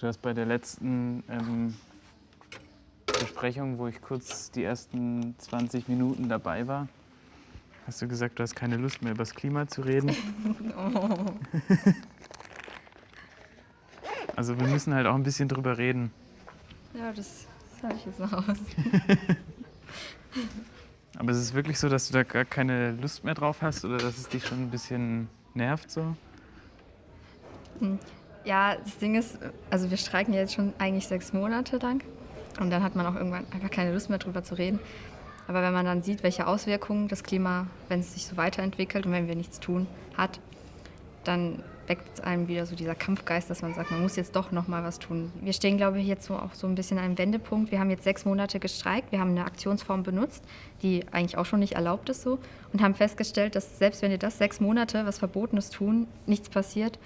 Du hast bei der letzten Besprechung, wo ich kurz die ersten 20 Minuten dabei war, hast du gesagt, du hast keine Lust mehr über das Klima zu reden. Oh. Also wir müssen halt auch ein bisschen drüber reden. Ja, das habe ich jetzt noch aus. Aber ist es wirklich so, dass du da gar keine Lust mehr drauf hast oder dass es dich schon ein bisschen nervt so? Ja, das Ding ist, also wir streiken jetzt schon eigentlich 6 Monate lang und dann hat man auch irgendwann einfach keine Lust mehr drüber zu reden. Aber wenn man dann sieht, welche Auswirkungen das Klima, wenn es sich so weiterentwickelt und wenn wir nichts tun, hat, dann weckt einem wieder so dieser Kampfgeist, dass man sagt, man muss jetzt doch noch mal was tun. Wir stehen, glaube ich, jetzt so auch so ein bisschen an einem Wendepunkt. Wir haben jetzt 6 Monate gestreikt, wir haben eine Aktionsform benutzt, die eigentlich auch schon nicht erlaubt ist so und haben festgestellt, dass selbst wenn wir das 6 Monate was Verbotenes tun, nichts passiert,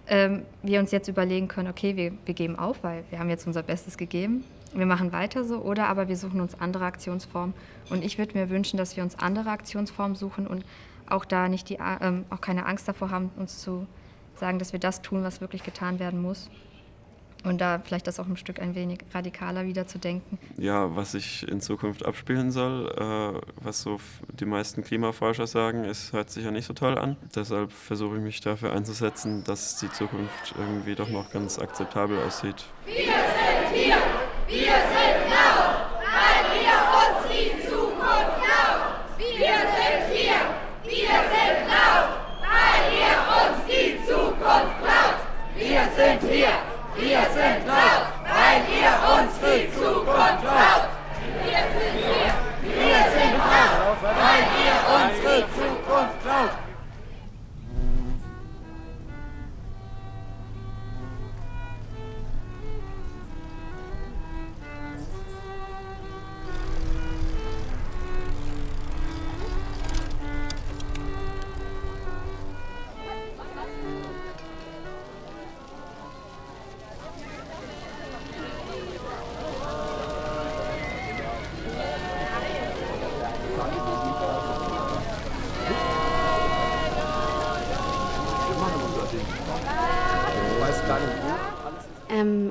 wir uns jetzt überlegen können, okay, wir geben auf, weil wir haben jetzt unser Bestes gegeben, wir machen weiter so, oder aber wir suchen uns andere Aktionsformen. Und ich würde mir wünschen, dass wir uns andere Aktionsformen suchen und auch da nicht auch keine Angst davor haben, uns zu sagen, dass wir das tun, was wirklich getan werden muss. Und da vielleicht das auch ein Stück ein wenig radikaler wieder zu denken. Ja, was sich in Zukunft abspielen soll, was so die meisten Klimaforscher sagen, hört sich ja nicht so toll an. Deshalb versuche ich mich dafür einzusetzen, dass die Zukunft irgendwie doch noch ganz akzeptabel aussieht. Wir sind hier, wir sind laut, weil ihr uns die Zukunft klaut. Wir sind hier, wir sind laut, weil ihr uns die Zukunft klaut. Wir sind hier. Wir sind laut, weil ihr uns die Zukunft klaut. Wir sind hier, wir sind laut, weil ihr uns die Zukunft klaut.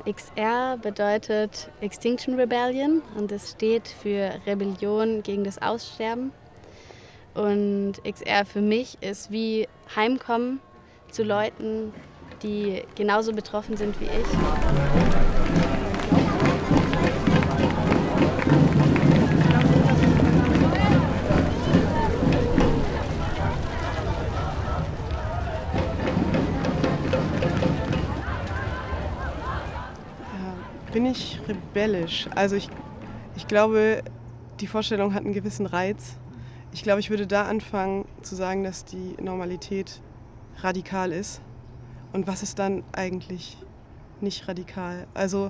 XR bedeutet Extinction Rebellion und es steht für Rebellion gegen das Aussterben. Und XR für mich ist wie Heimkommen zu Leuten, die genauso betroffen sind wie ich. Bin ich rebellisch? Also ich glaube, die Vorstellung hat einen gewissen Reiz. Ich glaube, ich würde da anfangen zu sagen, dass die Normalität radikal ist. Und was ist dann eigentlich nicht radikal? Also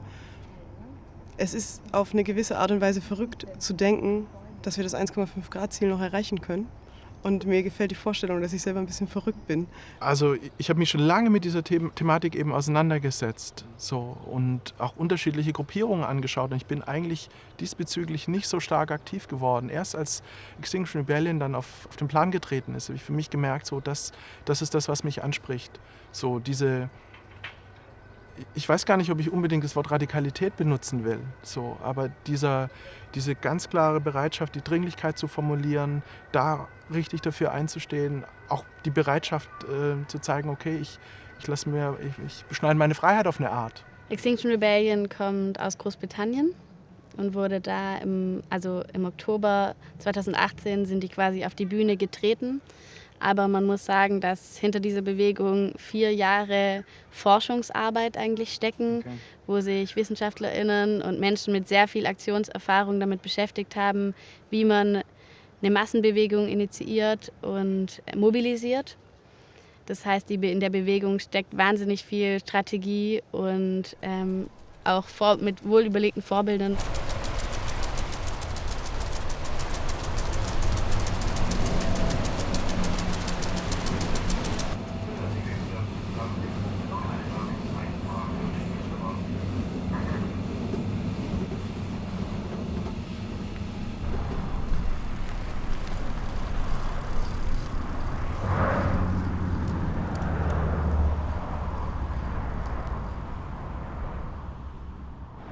es ist auf eine gewisse Art und Weise verrückt zu denken, dass wir das 1,5 Grad Ziel noch erreichen können. Und mir gefällt die Vorstellung, dass ich selber ein bisschen verrückt bin. Also ich habe mich schon lange mit dieser Thematik eben auseinandergesetzt so, und auch unterschiedliche Gruppierungen angeschaut. Und ich bin eigentlich diesbezüglich nicht so stark aktiv geworden. Erst als Extinction Rebellion dann auf den Plan getreten ist, habe ich für mich gemerkt, so, das ist das, was mich anspricht. So ich weiß gar nicht, ob ich unbedingt das Wort Radikalität benutzen will, so, aber diese ganz klare Bereitschaft, die Dringlichkeit zu formulieren, da richtig dafür einzustehen, auch die Bereitschaft zu zeigen, okay, ich beschneide meine Freiheit auf eine Art. Extinction Rebellion kommt aus Großbritannien und wurde da im Oktober 2018 sind die quasi auf die Bühne getreten. Aber man muss sagen, dass hinter dieser Bewegung 4 Jahre Forschungsarbeit eigentlich stecken, okay, wo sich WissenschaftlerInnen und Menschen mit sehr viel Aktionserfahrung damit beschäftigt haben, wie man eine Massenbewegung initiiert und mobilisiert. Das heißt, in der Bewegung steckt wahnsinnig viel Strategie und auch mit wohlüberlegten Vorbildern.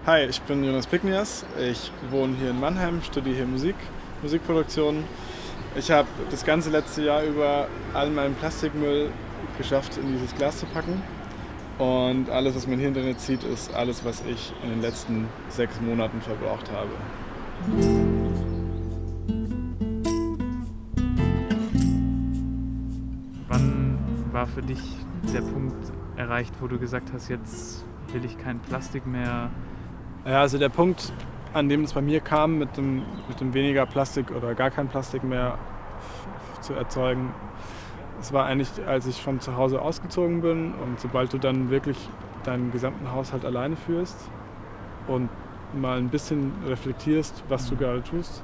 Hi, ich bin Jonas Piknias. Ich wohne hier in Mannheim, studiere hier Musikproduktion. Ich habe das ganze letzte Jahr über all meinen Plastikmüll geschafft, in dieses Glas zu packen. Und alles, was man hier drin sieht, ist alles, was ich in den letzten 6 Monaten verbraucht habe. Wann war für dich der Punkt erreicht, wo du gesagt hast, jetzt will ich kein Plastik mehr? Ja, also der Punkt, an dem es bei mir kam, mit dem weniger Plastik oder gar kein Plastik mehr zu erzeugen, es war eigentlich, als ich von zu Hause ausgezogen bin, und sobald du dann wirklich deinen gesamten Haushalt alleine führst und mal ein bisschen reflektierst, was du gerade tust,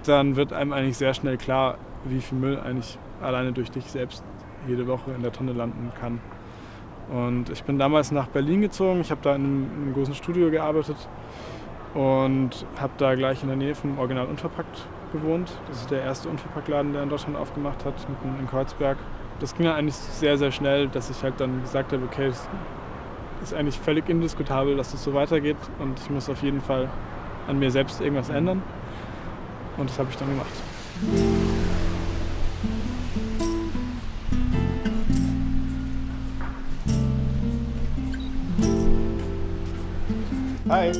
dann wird einem eigentlich sehr schnell klar, wie viel Müll eigentlich alleine durch dich selbst jede Woche in der Tonne landen kann. Und ich bin damals nach Berlin gezogen. Ich habe da in einem großen Studio gearbeitet und habe da gleich in der Nähe vom Original Unverpackt gewohnt. Das ist der erste Unverpacktladen, der in Deutschland aufgemacht hat, mitten in Kreuzberg. Das ging dann eigentlich sehr, sehr schnell, dass ich halt dann gesagt habe, okay, es ist eigentlich völlig indiskutabel, dass das so weitergeht und ich muss auf jeden Fall an mir selbst irgendwas ändern. Und das habe ich dann gemacht. Hi.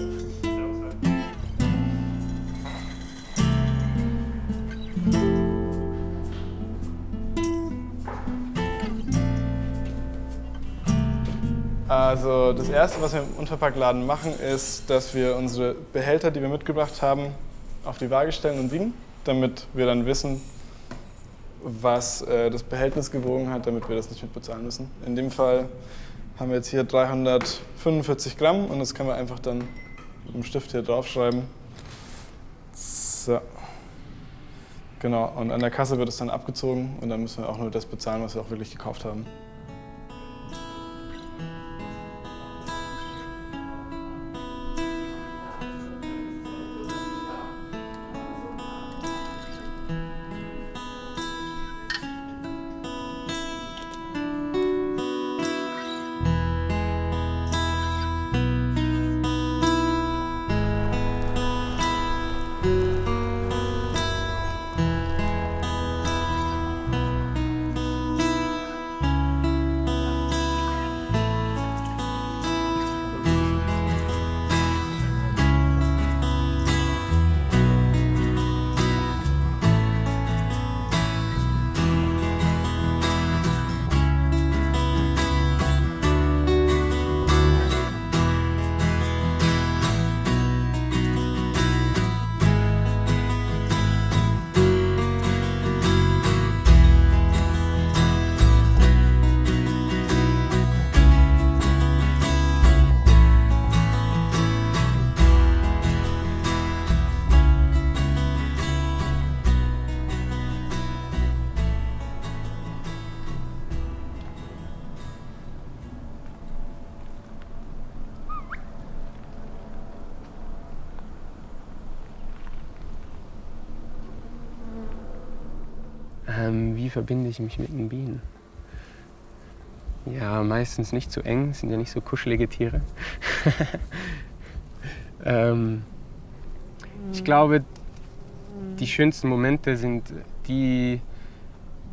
Also das Erste, was wir im Unverpacktladen machen, ist, dass wir unsere Behälter, die wir mitgebracht haben, auf die Waage stellen und wiegen, damit wir dann wissen, was das Behältnis gewogen hat, damit wir das nicht mitbezahlen müssen. In dem Fall haben wir jetzt hier 345 Gramm und das können wir einfach dann mit dem Stift hier draufschreiben. So. Genau, und an der Kasse wird es dann abgezogen und dann müssen wir auch nur das bezahlen, was wir auch wirklich gekauft haben. Wie verbinde ich mich mit den Bienen? Ja, meistens nicht zu eng, sind ja nicht so kuschelige Tiere. Ich glaube, die schönsten Momente sind die,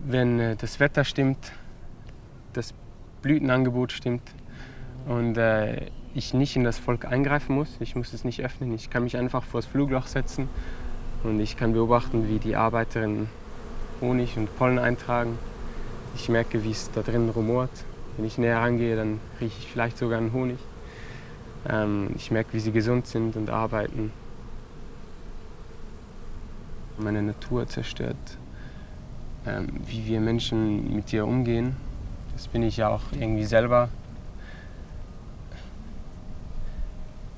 wenn das Wetter stimmt, das Blütenangebot stimmt und ich nicht in das Volk eingreifen muss. Ich muss es nicht öffnen, ich kann mich einfach vor das Flugloch setzen und ich kann beobachten, wie die Arbeiterinnen Honig und Pollen eintragen. Ich merke, wie es da drin rumort. Wenn ich näher rangehe, dann rieche ich vielleicht sogar einen Honig. Ich merke, wie sie gesund sind und arbeiten. Meine Natur zerstört, wie wir Menschen mit ihr umgehen. Das bin ich ja auch irgendwie selber.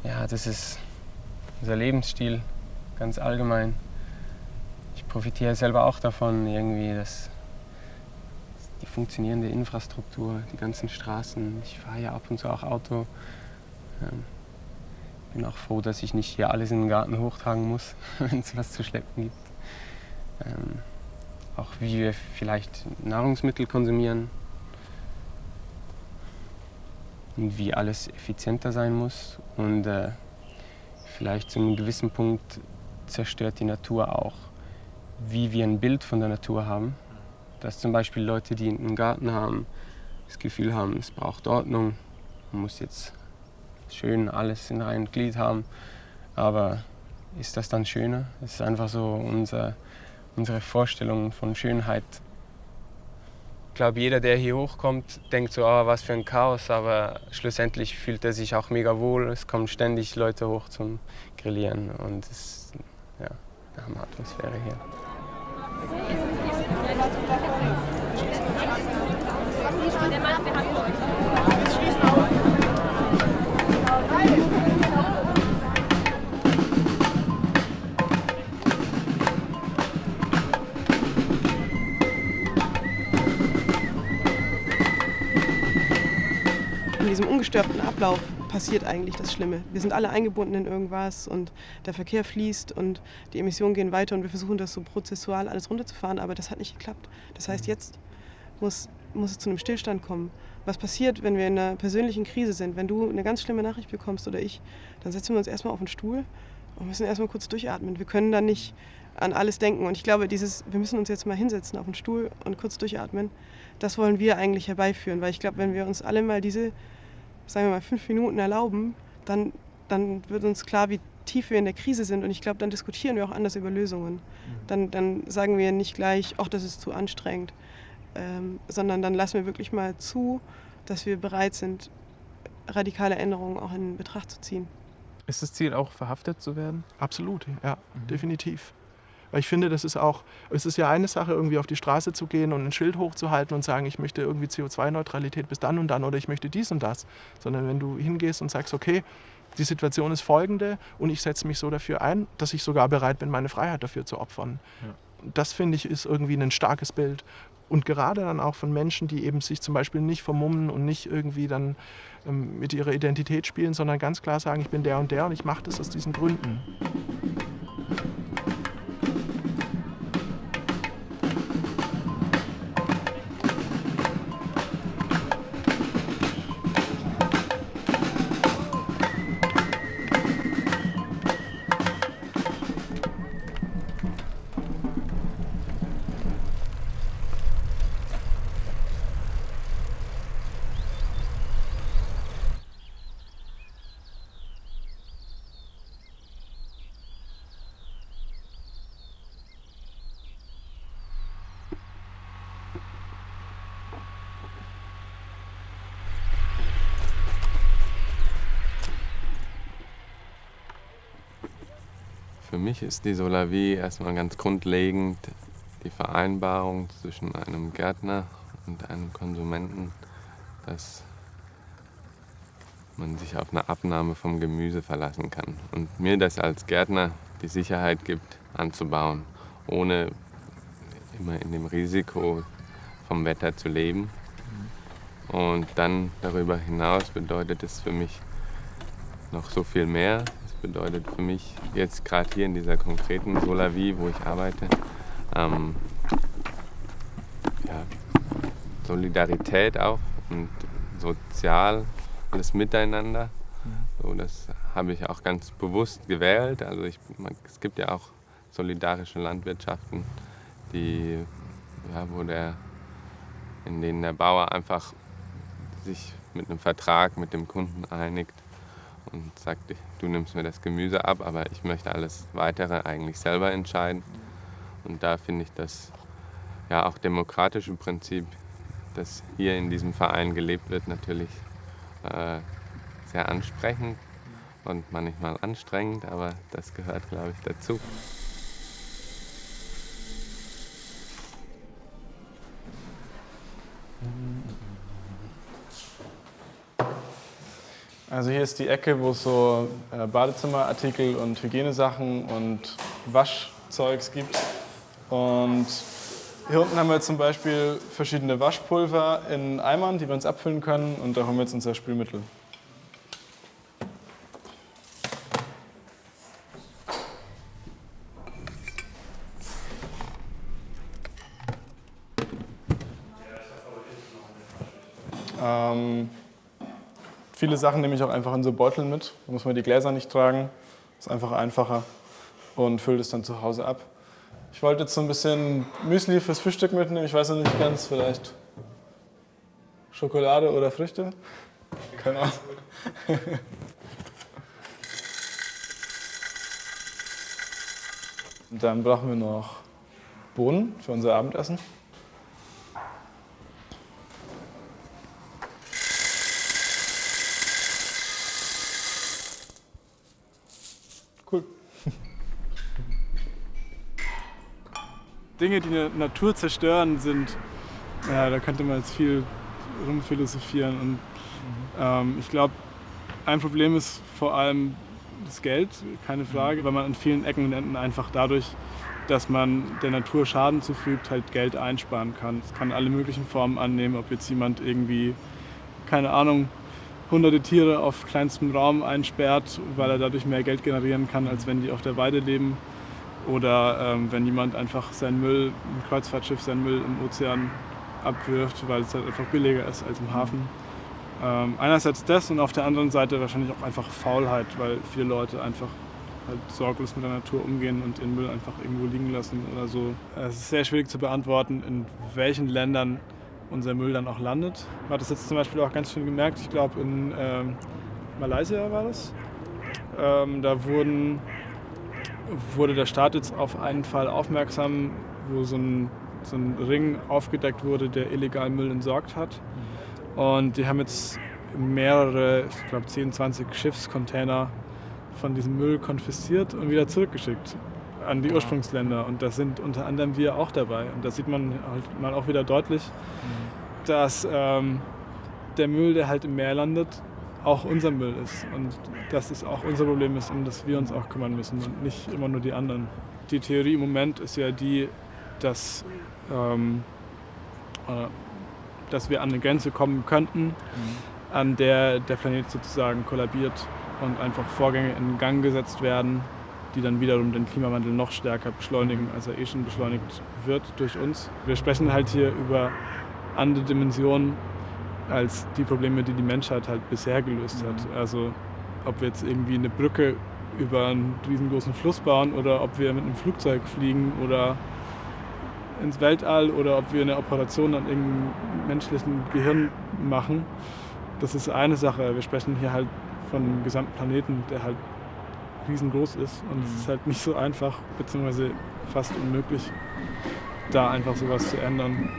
Ja, das ist unser Lebensstil, ganz allgemein. Ich profitiere selber auch davon, irgendwie, dass die funktionierende Infrastruktur, die ganzen Straßen. Ich fahre ja ab und zu auch Auto. Bin auch froh, dass ich nicht hier alles in den Garten hochtragen muss, wenn es was zu schleppen gibt. Auch wie wir vielleicht Nahrungsmittel konsumieren und wie alles effizienter sein muss. Und vielleicht zu einem gewissen Punkt zerstört die Natur auch, wie wir ein Bild von der Natur haben. Dass zum Beispiel Leute, die einen Garten haben, das Gefühl haben, es braucht Ordnung, man muss jetzt schön alles in Reihe und Glied haben. Aber ist das dann schöner? Es ist einfach so unsere Vorstellung von Schönheit. Ich glaube, jeder, der hier hochkommt, denkt so, oh, was für ein Chaos, aber schlussendlich fühlt er sich auch mega wohl. Es kommen ständig Leute hoch zum Grillieren und es ist eine Hammer-Atmosphäre hier. In diesem ungestörten Ablauf passiert eigentlich das Schlimme. Wir sind alle eingebunden in irgendwas und der Verkehr fließt und die Emissionen gehen weiter und wir versuchen das so prozessual alles runterzufahren, aber das hat nicht geklappt. Das heißt, jetzt muss es zu einem Stillstand kommen. Was passiert, wenn wir in einer persönlichen Krise sind? Wenn du eine ganz schlimme Nachricht bekommst oder ich, dann setzen wir uns erstmal auf den Stuhl und müssen erstmal kurz durchatmen. Wir können dann nicht an alles denken. Und ich glaube, wir müssen uns jetzt mal hinsetzen auf den Stuhl und kurz durchatmen, das wollen wir eigentlich herbeiführen. Weil ich glaube, wenn wir uns alle mal diese, sagen wir mal, 5 Minuten erlauben, dann wird uns klar, wie tief wir in der Krise sind. Und ich glaube, dann diskutieren wir auch anders über Lösungen. Dann sagen wir nicht gleich, ach, das ist zu anstrengend. Sondern dann lassen wir wirklich mal zu, dass wir bereit sind, radikale Änderungen auch in Betracht zu ziehen. Ist das Ziel auch, verhaftet zu werden? Absolut, ja, definitiv. Weil ich finde, es ist ja eine Sache, irgendwie auf die Straße zu gehen und ein Schild hochzuhalten und sagen, ich möchte irgendwie CO2-Neutralität bis dann und dann oder ich möchte dies und das. Sondern wenn du hingehst und sagst, okay, die Situation ist folgende und ich setze mich so dafür ein, dass ich sogar bereit bin, meine Freiheit dafür zu opfern. Ja. Das, finde ich, ist irgendwie ein starkes Bild. Und gerade dann auch von Menschen, die eben sich zum Beispiel nicht vermummen und nicht irgendwie dann mit ihrer Identität spielen, sondern ganz klar sagen, ich bin der und ich mache das aus diesen Gründen. Für mich ist die Solavie erstmal ganz grundlegend die Vereinbarung zwischen einem Gärtner und einem Konsumenten, dass man sich auf eine Abnahme vom Gemüse verlassen kann. Und mir das als Gärtner die Sicherheit gibt, anzubauen, ohne immer in dem Risiko vom Wetter zu leben. Und dann darüber hinaus bedeutet es für mich noch so viel mehr. Es bedeutet für mich jetzt gerade hier in dieser konkreten Solavie, wo ich arbeite, Solidarität auch und soziales Miteinander. So, das habe ich auch ganz bewusst gewählt. Also es gibt ja auch solidarische Landwirtschaften, in denen der Bauer einfach sich mit einem Vertrag mit dem Kunden einigt und sagt, du nimmst mir das Gemüse ab, aber ich möchte alles Weitere eigentlich selber entscheiden. Und da finde ich das ja auch demokratische Prinzip, das hier in diesem Verein gelebt wird, natürlich sehr ansprechend und manchmal anstrengend, aber das gehört, glaube ich, dazu. Also hier ist die Ecke, wo es so Badezimmerartikel und Hygienesachen und Waschzeugs gibt. Und hier unten haben wir zum Beispiel verschiedene Waschpulver in Eimern, die wir uns abfüllen können. Und da haben wir jetzt unser Spülmittel. Viele Sachen nehme ich auch einfach in so Beuteln mit. Da muss man die Gläser nicht tragen. Ist einfach einfacher und füllt es dann zu Hause ab. Ich wollte jetzt so ein bisschen Müsli fürs Frühstück mitnehmen. Ich weiß noch nicht ganz, vielleicht Schokolade oder Früchte. Keine Ahnung. Und dann brauchen wir noch Bohnen für unser Abendessen. Cool. Dinge, die die Natur zerstören, sind, ja, da könnte man jetzt viel rumphilosophieren. Und ich glaube, ein Problem ist vor allem das Geld, keine Frage, weil man an vielen Ecken und Enden einfach dadurch, dass man der Natur Schaden zufügt, halt Geld einsparen kann. Es kann alle möglichen Formen annehmen, ob jetzt jemand irgendwie, keine Ahnung, hunderte Tiere auf kleinstem Raum einsperrt, weil er dadurch mehr Geld generieren kann, als wenn die auf der Weide leben. Oder wenn jemand einfach seinen Müll, ein Kreuzfahrtschiff, seinen Müll im Ozean abwirft, weil es halt einfach billiger ist als im Hafen. Einerseits das und auf der anderen Seite wahrscheinlich auch einfach Faulheit, weil viele Leute einfach halt sorglos mit der Natur umgehen und ihren Müll einfach irgendwo liegen lassen oder so. Es ist sehr schwierig zu beantworten, in welchen Ländern unser Müll dann auch landet. Man hat das jetzt zum Beispiel auch ganz schön gemerkt, ich glaube in Malaysia war das. Da wurde der Staat jetzt auf einen Fall aufmerksam, wo so ein Ring aufgedeckt wurde, der illegal Müll entsorgt hat. Und die haben jetzt mehrere, ich glaube 10, 20 Schiffscontainer von diesem Müll konfisziert und wieder zurückgeschickt an die Ursprungsländer. Und da sind unter anderem wir auch dabei. Und da sieht man halt mal auch wieder deutlich, dass der Müll, der halt im Meer landet, auch unser Müll ist. Und dass es auch unser Problem ist, um das wir uns auch kümmern müssen und nicht immer nur die anderen. Die Theorie im Moment ist ja die, dass wir an eine Grenze kommen könnten, an der der Planet sozusagen kollabiert und einfach Vorgänge in Gang gesetzt werden, die dann wiederum den Klimawandel noch stärker beschleunigen, als er schon beschleunigt wird durch uns. Wir sprechen halt hier über andere Dimensionen als die Probleme, die die Menschheit halt bisher gelöst hat. Also ob wir jetzt irgendwie eine Brücke über einen riesengroßen Fluss bauen oder ob wir mit einem Flugzeug fliegen oder ins Weltall oder ob wir eine Operation an irgendeinem menschlichen Gehirn machen. Das ist eine Sache. Wir sprechen hier halt von einem gesamten Planeten, der halt riesengroß ist. Und es ist halt nicht so einfach, beziehungsweise fast unmöglich, da einfach sowas zu ändern.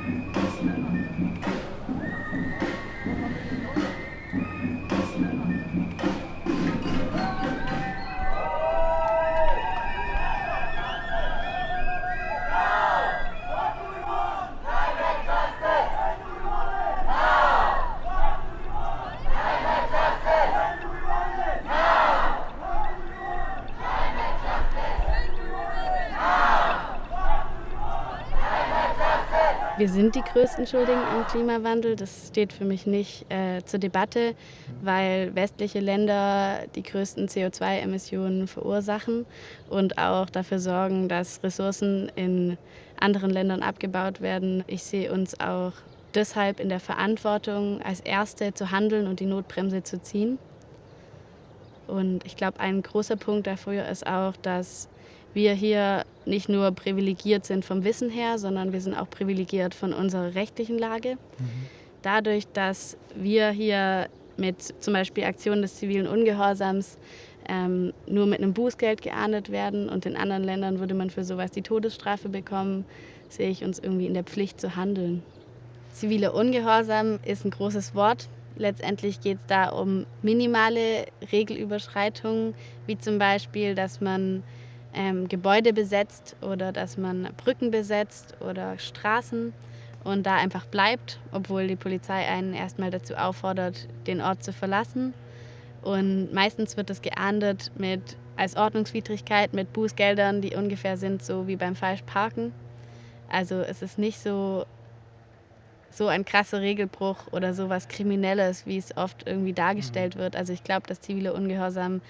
Wir sind die größten Schuldigen im Klimawandel. Das steht für mich nicht zur Debatte, weil westliche Länder die größten CO2-Emissionen verursachen und auch dafür sorgen, dass Ressourcen in anderen Ländern abgebaut werden. Ich sehe uns auch deshalb in der Verantwortung, als Erste zu handeln und die Notbremse zu ziehen. Und ich glaube, ein großer Punkt dafür ist auch, dass wir hier nicht nur privilegiert sind vom Wissen her, sondern wir sind auch privilegiert von unserer rechtlichen Lage. Dadurch, dass wir hier mit zum Beispiel Aktionen des zivilen Ungehorsams nur mit einem Bußgeld geahndet werden und in anderen Ländern würde man für sowas die Todesstrafe bekommen, sehe ich uns irgendwie in der Pflicht zu handeln. Ziviler Ungehorsam ist ein großes Wort. Letztendlich geht es da um minimale Regelüberschreitungen, wie zum Beispiel, dass man Gebäude besetzt oder dass man Brücken besetzt oder Straßen und da einfach bleibt, obwohl die Polizei einen erstmal dazu auffordert, den Ort zu verlassen. Und meistens wird das geahndet als Ordnungswidrigkeit mit Bußgeldern, die ungefähr sind so wie beim Falschparken. Also es ist nicht so ein krasser Regelbruch oder so was Kriminelles, wie es oft irgendwie dargestellt wird. Also ich glaube, dass ziviler Ungehorsam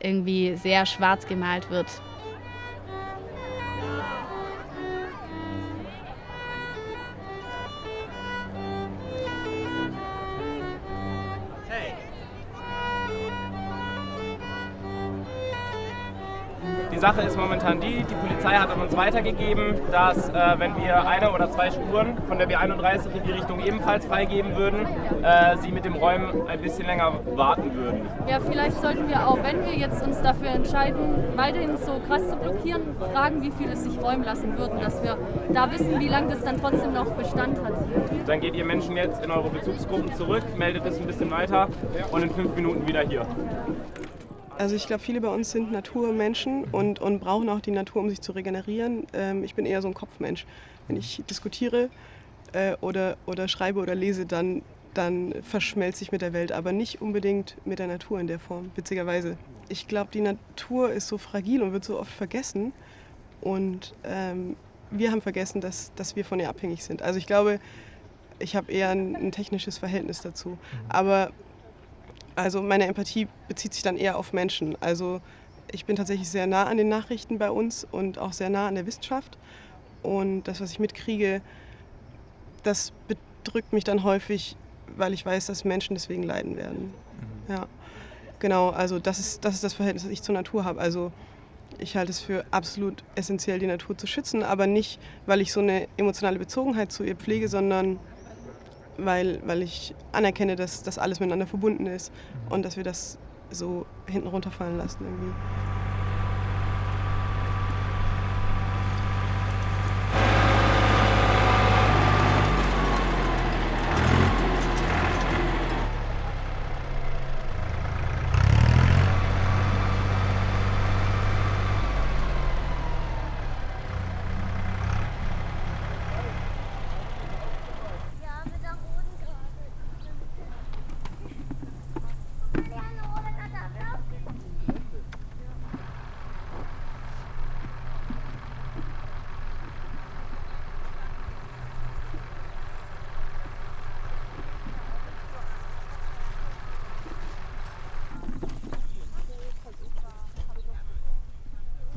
irgendwie sehr schwarz gemalt wird. Die Sache ist momentan die Polizei hat an uns weitergegeben, dass wenn wir 1 oder 2 Spuren von der B31 in die Richtung ebenfalls freigeben würden, sie mit dem Räumen ein bisschen länger warten würden. Ja, vielleicht sollten wir auch, wenn wir jetzt uns dafür entscheiden, weiterhin so krass zu blockieren, fragen, wie viel es sich räumen lassen würden, dass wir da wissen, wie lange das dann trotzdem noch Bestand hat. Dann geht ihr Menschen jetzt in eure Bezugsgruppen zurück, meldet es ein bisschen weiter und in 5 Minuten wieder hier. Also ich glaube, viele bei uns sind Naturmenschen und brauchen auch die Natur, um sich zu regenerieren. Ich bin eher so ein Kopfmensch. Wenn ich diskutiere oder schreibe oder lese, dann verschmelze ich mit der Welt, aber nicht unbedingt mit der Natur in der Form, witzigerweise. Ich glaube, die Natur ist so fragil und wird so oft vergessen. Und wir haben vergessen, dass wir von ihr abhängig sind. Also ich glaube, ich habe eher ein technisches Verhältnis dazu. Aber also meine Empathie bezieht sich dann eher auf Menschen. Also ich bin tatsächlich sehr nah an den Nachrichten bei uns und auch sehr nah an der Wissenschaft. Und das, was ich mitkriege, das bedrückt mich dann häufig, weil ich weiß, dass Menschen deswegen leiden werden. Ja, genau, also das ist das Verhältnis, das ich zur Natur habe. Also ich halte es für absolut essentiell, die Natur zu schützen, aber nicht, weil ich so eine emotionale Bezogenheit zu ihr pflege, sondern weil ich anerkenne, dass das alles miteinander verbunden ist und dass wir das so hinten runterfallen lassen irgendwie.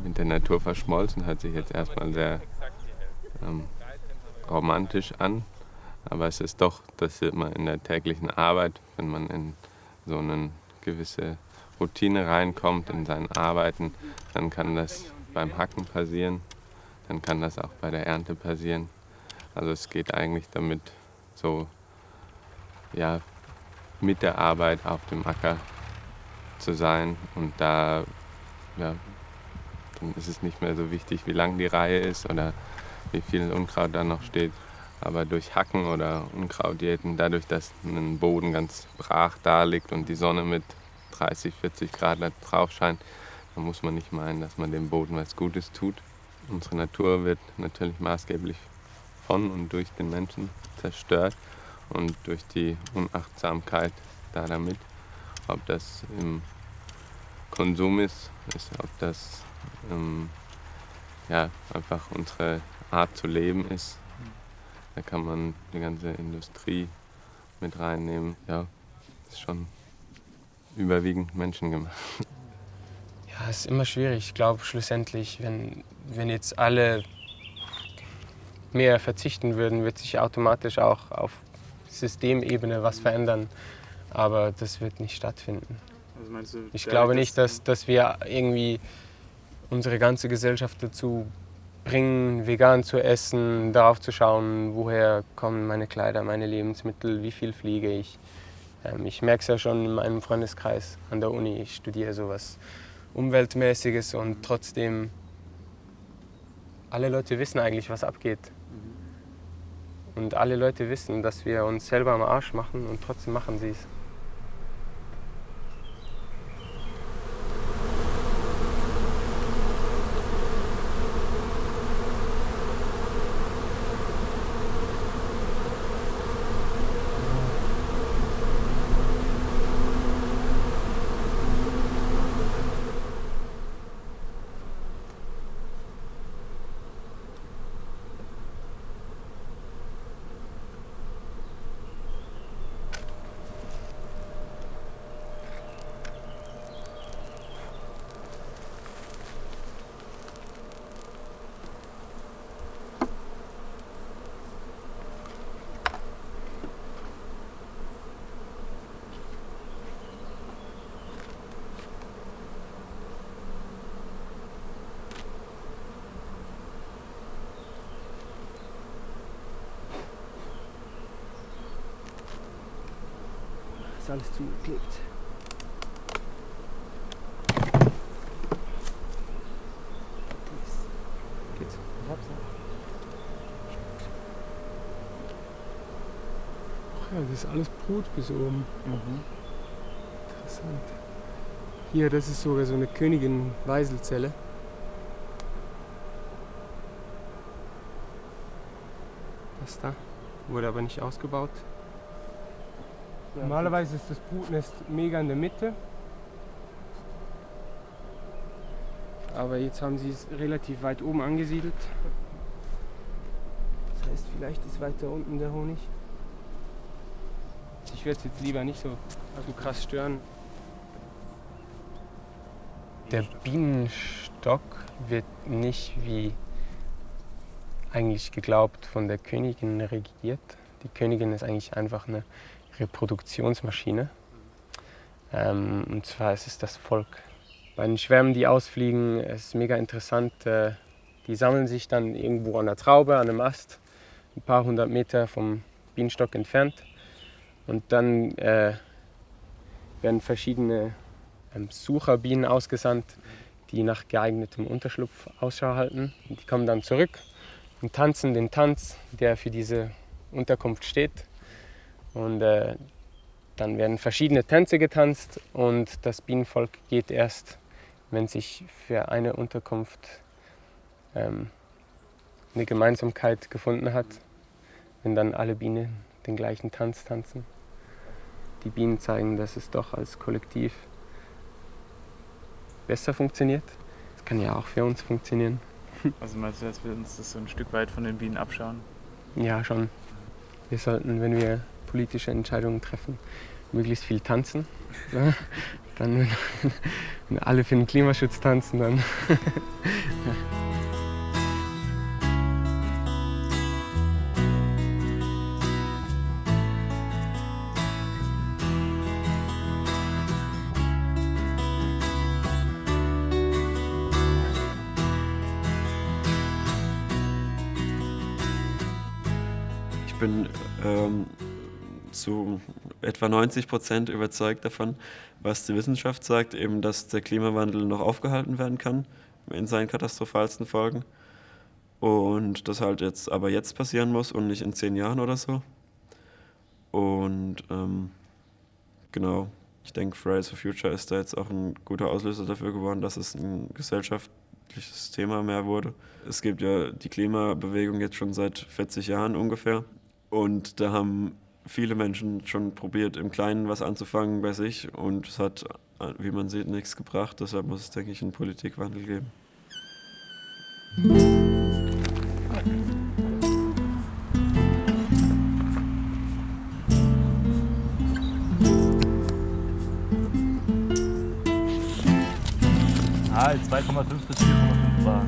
Mit der Natur verschmolzen hört sich jetzt erstmal sehr romantisch an, aber es ist doch, dass man in der täglichen Arbeit, wenn man in so eine gewisse Routine reinkommt, in sein Arbeiten, dann kann das beim Hacken passieren, dann kann das auch bei der Ernte passieren. Also es geht eigentlich damit so, ja, mit der Arbeit auf dem Acker zu sein und da, ja, dann ist es nicht mehr so wichtig, wie lang die Reihe ist oder wie viel Unkraut da noch steht. Aber durch Hacken oder Unkrautjäten, dadurch, dass ein Boden ganz brach da liegt und die Sonne mit 30, 40 Grad da drauf scheint, dann muss man nicht meinen, dass man dem Boden was Gutes tut. Unsere Natur wird natürlich maßgeblich von und durch den Menschen zerstört und durch die Unachtsamkeit da damit. Ob das im Konsum ist, ob das ja, einfach unsere Art zu leben ist. Da kann man die ganze Industrie mit reinnehmen. Ja, ist schon überwiegend menschengemacht. Ja, es ist immer schwierig. Ich glaube schlussendlich, wenn jetzt alle mehr verzichten würden, wird sich automatisch auch auf Systemebene was verändern. Aber das wird nicht stattfinden. Also meinst du, ich glaube nicht, dass wir irgendwie unsere ganze Gesellschaft dazu bringen, vegan zu essen, darauf zu schauen, woher kommen meine Kleider, meine Lebensmittel, wie viel fliege ich. Ich merke es ja schon in meinem Freundeskreis an der Uni. Ich studiere sowas Umweltmäßiges und trotzdem, alle Leute wissen eigentlich, was abgeht. Und alle Leute wissen, dass wir uns selber am Arsch machen und trotzdem machen sie es. alles zugeklebt. Geht's? Ich hab's, ne? Ach ja, das ist alles Brut bis oben. Interessant. Hier, das ist sogar so eine Königin-Weiselzelle. Das da wurde aber nicht ausgebaut. Normalerweise ist das Brutnest mega in der Mitte. Aber jetzt haben sie es relativ weit oben angesiedelt. Das heißt, vielleicht ist weiter unten der Honig. Ich werde es jetzt lieber nicht so krass stören. Der Bienenstock wird nicht wie eigentlich geglaubt von der Königin regiert. Die Königin ist eigentlich einfach eine Reproduktionsmaschine. Und zwar ist es das Volk. Bei den Schwärmen, die ausfliegen, ist es mega interessant. Die sammeln sich dann irgendwo an der Traube, an einem Ast, ein paar hundert Meter vom Bienenstock entfernt. Und dann werden verschiedene Sucherbienen ausgesandt, die nach geeignetem Unterschlupf Ausschau halten. Und die kommen dann zurück und tanzen den Tanz, der für diese Unterkunft steht. Und dann werden verschiedene Tänze getanzt und das Bienenvolk geht erst, wenn sich für eine Unterkunft eine Gemeinsamkeit gefunden hat, wenn dann alle Bienen den gleichen Tanz tanzen. Die Bienen zeigen, dass es doch als Kollektiv besser funktioniert. Das kann ja auch für uns funktionieren. Also meinst du, dass wir uns das so ein Stück weit von den Bienen abschauen? Ja, schon. Wir sollten, wenn wir politische Entscheidungen treffen, möglichst viel tanzen. Ja? Dann, wenn alle für den Klimaschutz tanzen, dann. Ja. Ich bin zu etwa 90% überzeugt davon, was die Wissenschaft sagt, eben, dass der Klimawandel noch aufgehalten werden kann in seinen katastrophalsten Folgen und das halt jetzt passieren muss und nicht in 10 Jahren oder so. Und genau, ich denke, Fridays for Future ist da jetzt auch ein guter Auslöser dafür geworden, dass es ein gesellschaftliches Thema mehr wurde. Es gibt ja die Klimabewegung jetzt schon seit 40 Jahren ungefähr. Und da haben viele Menschen schon probiert, im Kleinen was anzufangen bei sich. Und es hat, wie man sieht, nichts gebracht. Deshalb muss es, denke ich, einen Politikwandel geben. Ah, 2,5 bis 4,5 Bar.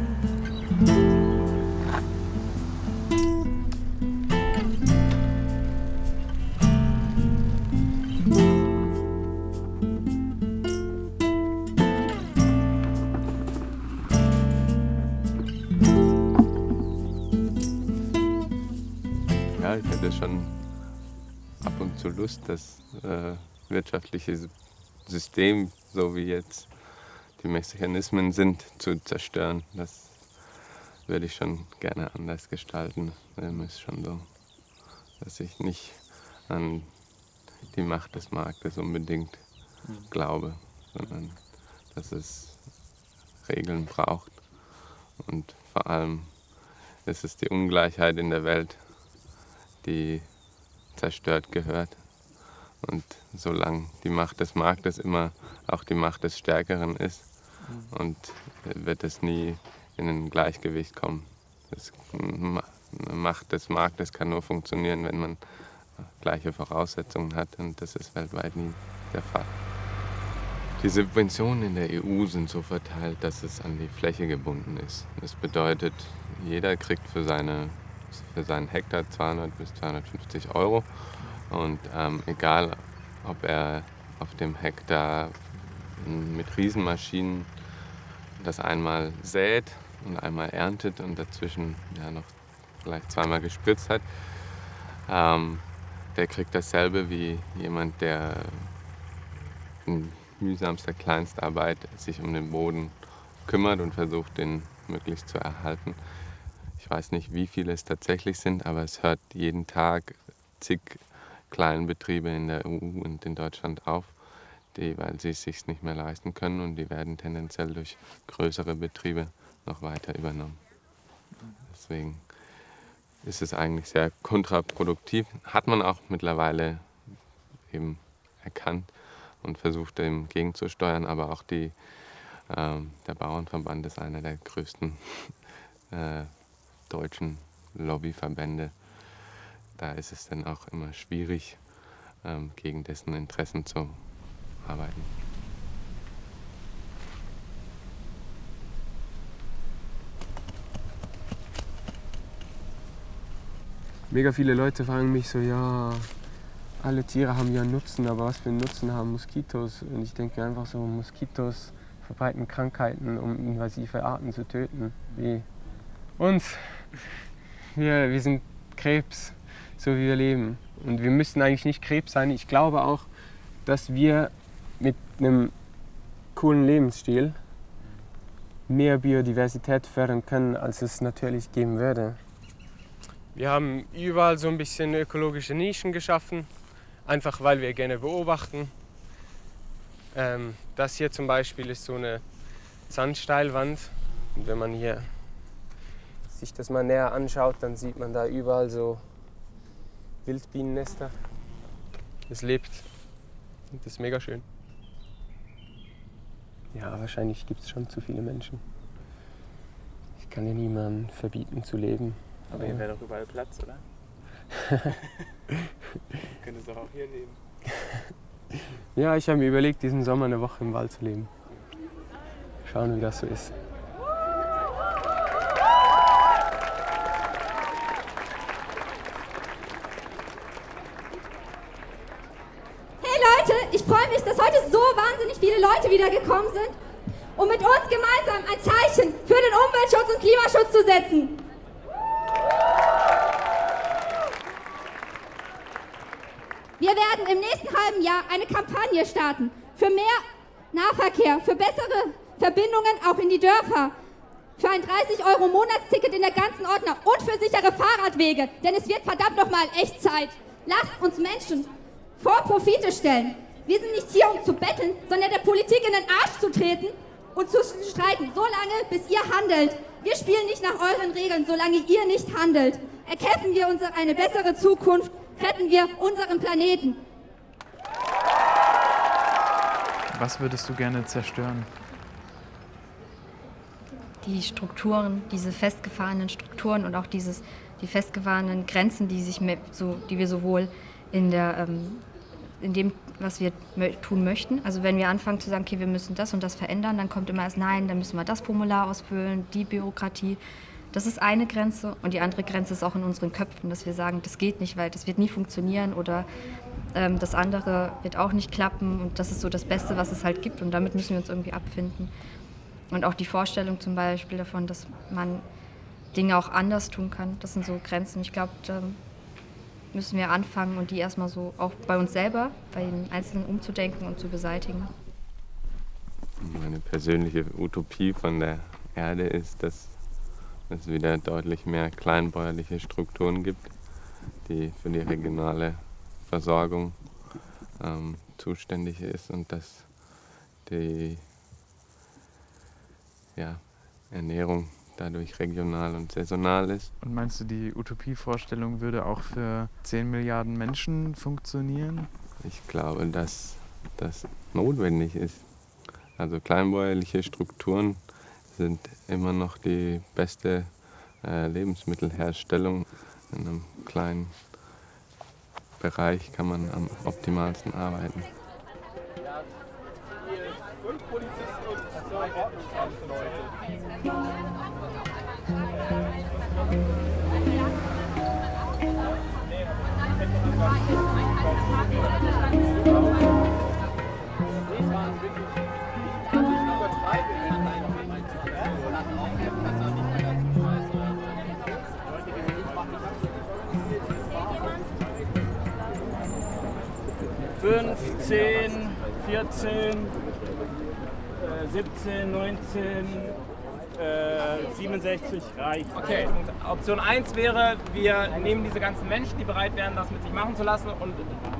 Ja, ich hätte schon ab und zu Lust, das wirtschaftliche System, so wie jetzt die Mechanismen sind, zu zerstören. Das würde ich schon gerne anders gestalten. Es ist schon so, dass ich nicht an die Macht des Marktes unbedingt glaube, sondern dass es Regeln braucht. Und vor allem ist es die Ungleichheit in der Welt, die zerstört gehört. Und solange die Macht des Marktes immer auch die Macht des Stärkeren ist, und wird es nie in ein Gleichgewicht kommen. Eine Macht des Marktes kann nur funktionieren, wenn man gleiche Voraussetzungen hat, und das ist weltweit nie der Fall. Die Subventionen in der EU sind so verteilt, dass es an die Fläche gebunden ist. Das bedeutet, jeder kriegt für seinen Hektar 200 bis 250 €. Und egal, ob er auf dem Hektar mit Riesenmaschinen das einmal sät und einmal erntet und dazwischen ja noch vielleicht zweimal gespritzt hat, der kriegt dasselbe wie jemand, der in mühsamster Kleinstarbeit sich um den Boden kümmert und versucht, den möglichst zu erhalten. Ich weiß nicht, wie viele es tatsächlich sind, aber es hört jeden Tag zig Kleinbetriebe in der EU und in Deutschland auf, weil sie es sich nicht mehr leisten können, und die werden tendenziell durch größere Betriebe noch weiter übernommen. Deswegen ist es eigentlich sehr kontraproduktiv. Hat man auch mittlerweile eben erkannt und versucht, dem gegenzusteuern, aber auch der Bauernverband ist einer der größten deutschen Lobbyverbände. Da ist es dann auch immer schwierig, gegen dessen Interessen zu arbeiten. Mega viele Leute fragen mich so, ja, alle Tiere haben ja einen Nutzen, aber was für einen Nutzen haben Moskitos? Und ich denke einfach so, Moskitos verbreiten Krankheiten, um invasive Arten zu töten, wie uns. Wir sind Krebs, so wie wir leben. Und wir müssen eigentlich nicht Krebs sein. Ich glaube auch, dass wir mit einem coolen Lebensstil mehr Biodiversität fördern können, als es natürlich geben würde. Wir haben überall so ein bisschen ökologische Nischen geschaffen, einfach weil wir gerne beobachten. Das hier zum Beispiel ist so eine Sandsteilwand. Und wenn man hier sich das mal näher anschaut, dann sieht man da überall so Wildbienennester. Es lebt. Und das ist mega schön. Ja, wahrscheinlich gibt es schon zu viele Menschen. Ich kann ja niemandem verbieten zu leben. Aber hier wäre doch überall Platz, oder? Du könntest doch auch hier leben. Ja, ich habe mir überlegt, diesen Sommer eine Woche im Wald zu leben. Schauen, wie das so ist. Hey Leute, ich freue mich, dass heute so wahnsinnig viele Leute wieder gekommen sind, um mit uns gemeinsam ein Zeichen für den Umweltschutz und Klimaschutz zu setzen. Wir werden im nächsten halben Jahr eine Kampagne starten für mehr Nahverkehr, für bessere Verbindungen auch in die Dörfer, für ein 30-Euro-Monatsticket in der ganzen Ordner und für sichere Fahrradwege, denn es wird verdammt nochmal echt Zeit. Lasst uns Menschen vor Profite stellen. Wir sind nicht hier, um zu betteln, sondern der Politik in den Arsch zu treten und zu streiten, so lange, bis ihr handelt. Wir spielen nicht nach euren Regeln, solange ihr nicht handelt. Erkämpfen wir uns eine bessere Zukunft, retten wir unseren Planeten. Was würdest du gerne zerstören? Die Strukturen, diese festgefahrenen Strukturen und auch die festgefahrenen Grenzen, die wir sowohl in dem, was wir tun möchten. Also wenn wir anfangen zu sagen, okay, wir müssen das und das verändern, dann kommt immer erst, nein, dann müssen wir das Formular ausfüllen, die Bürokratie. Das ist eine Grenze, und die andere Grenze ist auch in unseren Köpfen, dass wir sagen, das geht nicht, weil das wird nie funktionieren, oder das andere wird auch nicht klappen, und das ist so das Beste, was es halt gibt, und damit müssen wir uns irgendwie abfinden. Und auch die Vorstellung zum Beispiel davon, dass man Dinge auch anders tun kann, das sind so Grenzen. Ich glaube, da müssen wir anfangen und die erstmal so auch bei uns selber, bei den Einzelnen umzudenken und zu beseitigen. Meine persönliche Utopie von der Erde ist, dass es wieder deutlich mehr kleinbäuerliche Strukturen gibt, die für die regionale Versorgung zuständig ist, und dass die Ernährung dadurch regional und saisonal ist. Und meinst du, die Utopievorstellung würde auch für 10 Milliarden Menschen funktionieren? Ich glaube, dass das notwendig ist. Also kleinbäuerliche Strukturen sind immer noch die beste Lebensmittelherstellung. In einem kleinen Bereich kann man am optimalsten arbeiten. 5 Polizisten und 2 Ordnungsamtsleute. 15, 14, 17, 19, 67 reicht. Okay, Option 1 wäre, wir nehmen diese ganzen Menschen, die bereit wären, das mit sich machen zu lassen und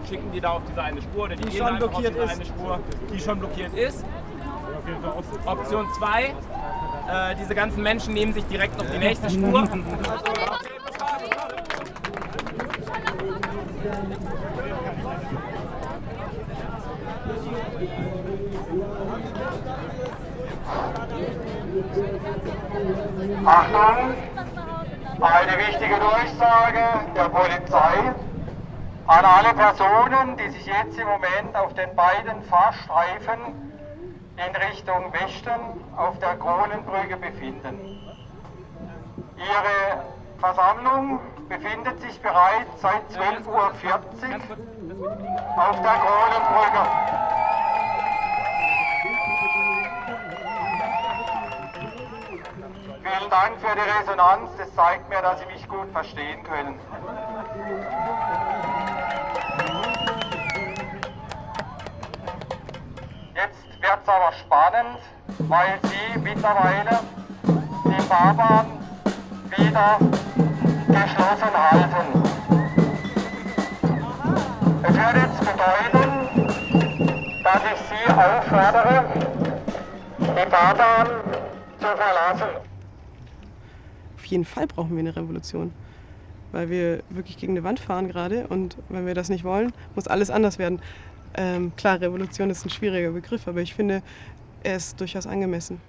schicken die da auf diese eine Spur, oder Die schon blockiert ist. Eine Spur, die schon blockiert ist. Option 2, diese ganzen Menschen nehmen sich direkt auf die nächste Spur. Achtung! Eine wichtige Durchsage der Polizei an alle Personen, die sich jetzt im Moment auf den beiden Fahrstreifen in Richtung Westen auf der Kronenbrücke befinden. Ihre Versammlung befindet sich bereits seit 12:40 Uhr auf der Kronenbrücke. Vielen Dank für die Resonanz, das zeigt mir, dass Sie mich gut verstehen können. Jetzt wird es aber spannend, weil Sie mittlerweile die Fahrbahn wieder geschlossen halten. Es wird jetzt bedeuten, dass ich Sie auffordere, die Fahrbahn zu verlassen. Auf jeden Fall brauchen wir eine Revolution, weil wir wirklich gegen eine Wand fahren gerade und wenn wir das nicht wollen, muss alles anders werden. Klar, Revolution ist ein schwieriger Begriff, aber ich finde, er ist durchaus angemessen.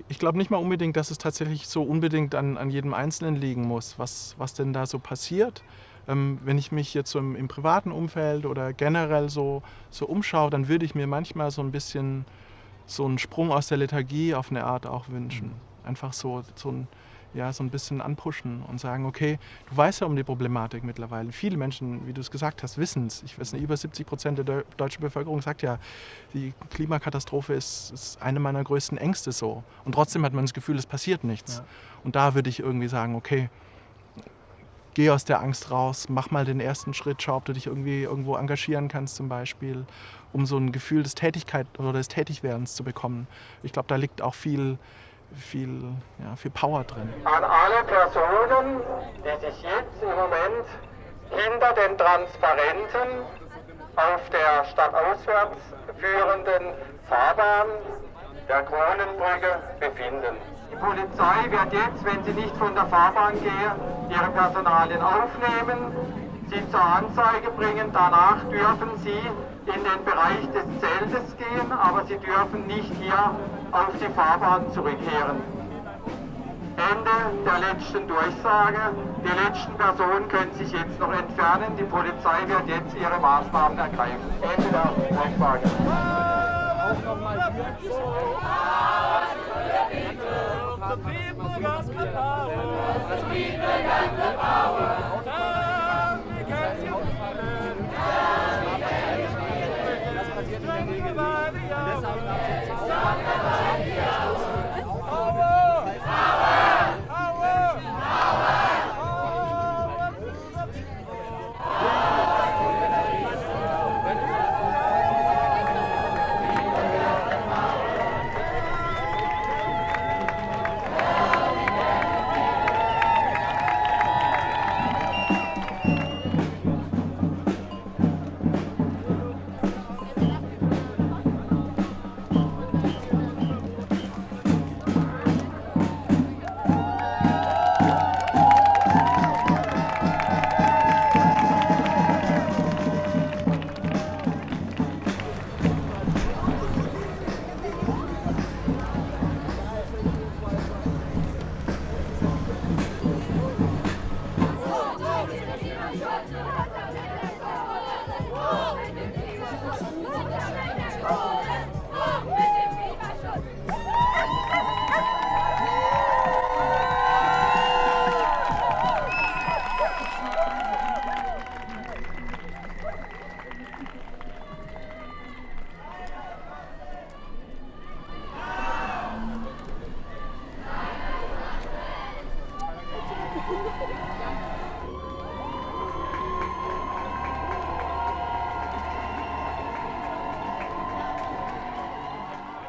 Ich glaube nicht mal unbedingt, dass es tatsächlich so unbedingt an jedem Einzelnen liegen muss, was denn da so passiert. Wenn ich mich jetzt so im privaten Umfeld oder generell so umschaue, dann würde ich mir manchmal so ein bisschen so einen Sprung aus der Lethargie auf eine Art auch wünschen. Einfach so ein bisschen anpushen und sagen, okay, du weißt ja um die Problematik mittlerweile. Viele Menschen, wie du es gesagt hast, wissen es. Ich weiß nicht, über 70% der deutschen Bevölkerung sagt ja, die Klimakatastrophe ist eine meiner größten Ängste so. Und trotzdem hat man das Gefühl, es passiert nichts. Ja. Und da würde ich irgendwie sagen, okay, geh aus der Angst raus, mach mal den ersten Schritt, schau, ob du dich irgendwie irgendwo engagieren kannst zum Beispiel, um so ein Gefühl des Tätigkeit oder des Tätigwerdens zu bekommen. Ich glaube, da liegt auch viel Power drin. An alle Personen, die sich jetzt im Moment hinter den Transparenten auf der stadtauswärts führenden Fahrbahn der Kronenbrücke befinden. Die Polizei wird jetzt, wenn sie nicht von der Fahrbahn gehen, ihre Personalien aufnehmen, sie zur Anzeige bringen. Danach dürfen sie in den Bereich des Zeltes gehen, aber sie dürfen nicht hier auf die Fahrbahn zurückkehren. Ende der letzten Durchsage. Die letzten Personen können sich jetzt noch entfernen. Die Polizei wird jetzt ihre Maßnahmen ergreifen. Ende der Durchsage.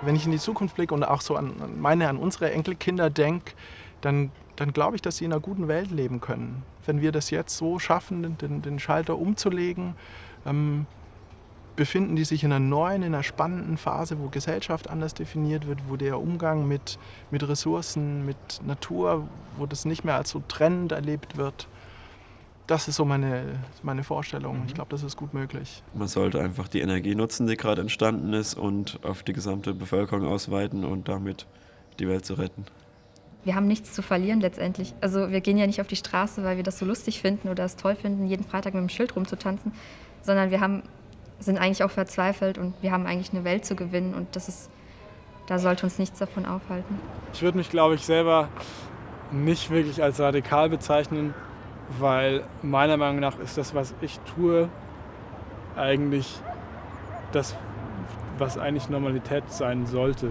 Wenn ich in die Zukunft blicke und auch so an unsere Enkelkinder denke, dann glaube ich, dass sie in einer guten Welt leben können. Wenn wir das jetzt so schaffen, den Schalter umzulegen, befinden die sich in einer spannenden Phase, wo Gesellschaft anders definiert wird, wo der Umgang mit Ressourcen, mit Natur, wo das nicht mehr als so trennend erlebt wird. Das ist so meine Vorstellung. Ich glaube, das ist gut möglich. Man sollte einfach die Energie nutzen, die gerade entstanden ist, und auf die gesamte Bevölkerung ausweiten und damit die Welt zu retten. Wir haben nichts zu verlieren letztendlich. Also wir gehen ja nicht auf die Straße, weil wir das so lustig finden oder es toll finden, jeden Freitag mit dem Schild rumzutanzen, sondern wir sind eigentlich auch verzweifelt und wir haben eigentlich eine Welt zu gewinnen und da sollte uns nichts davon aufhalten. Ich würde mich, glaube ich, selber nicht wirklich als radikal bezeichnen, weil meiner Meinung nach ist das, was ich tue, eigentlich das, was eigentlich Normalität sein sollte.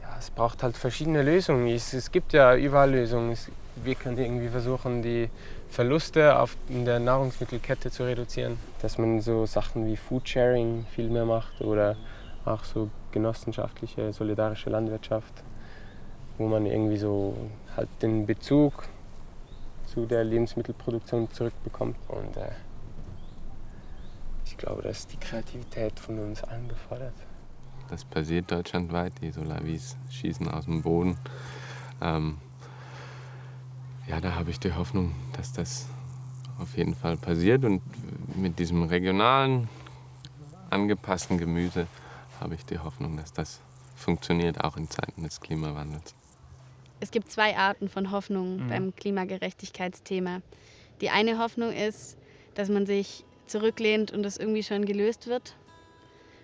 Ja, es braucht halt verschiedene Lösungen. Es gibt ja überall Lösungen. Wir können irgendwie versuchen, die Verluste in der Nahrungsmittelkette zu reduzieren. Dass man so Sachen wie Foodsharing viel mehr macht oder auch so genossenschaftliche, solidarische Landwirtschaft, wo man irgendwie so halt den Bezug zu der Lebensmittelproduktion zurückbekommt. Und ich glaube, da ist die Kreativität von uns allen gefordert. Das passiert deutschlandweit, die Solavis schießen aus dem Boden. Ja, da habe ich die Hoffnung, dass das auf jeden Fall passiert. Und mit diesem regionalen, angepassten Gemüse habe ich die Hoffnung, dass das funktioniert, auch in Zeiten des Klimawandels. Es gibt zwei Arten von Hoffnung beim Klimagerechtigkeitsthema. Die eine Hoffnung ist, dass man sich zurücklehnt und das irgendwie schon gelöst wird.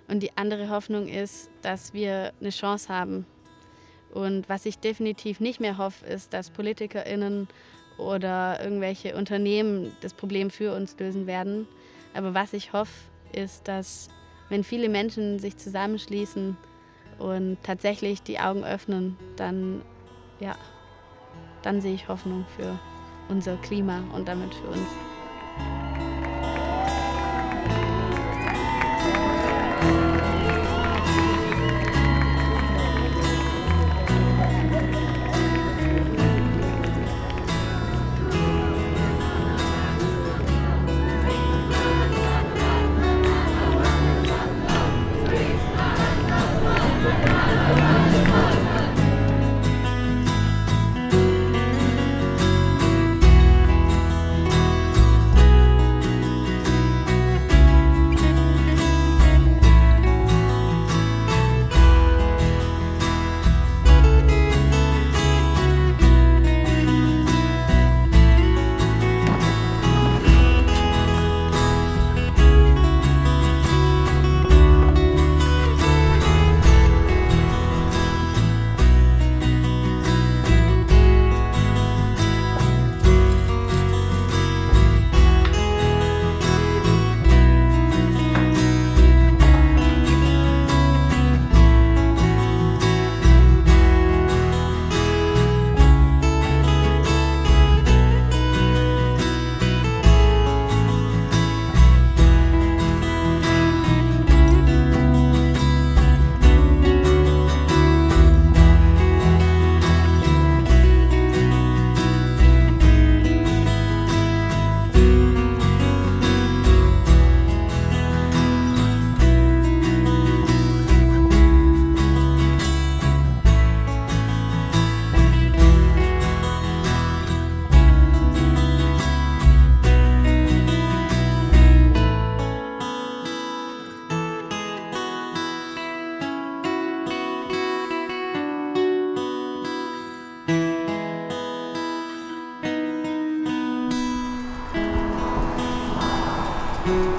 Und die andere Hoffnung ist, dass wir eine Chance haben. Und was ich definitiv nicht mehr hoffe, ist, dass PolitikerInnen oder irgendwelche Unternehmen das Problem für uns lösen werden. Aber was ich hoffe, ist, dass wenn viele Menschen sich zusammenschließen und tatsächlich die Augen öffnen, dann sehe ich Hoffnung für unser Klima und damit für uns. Thank you.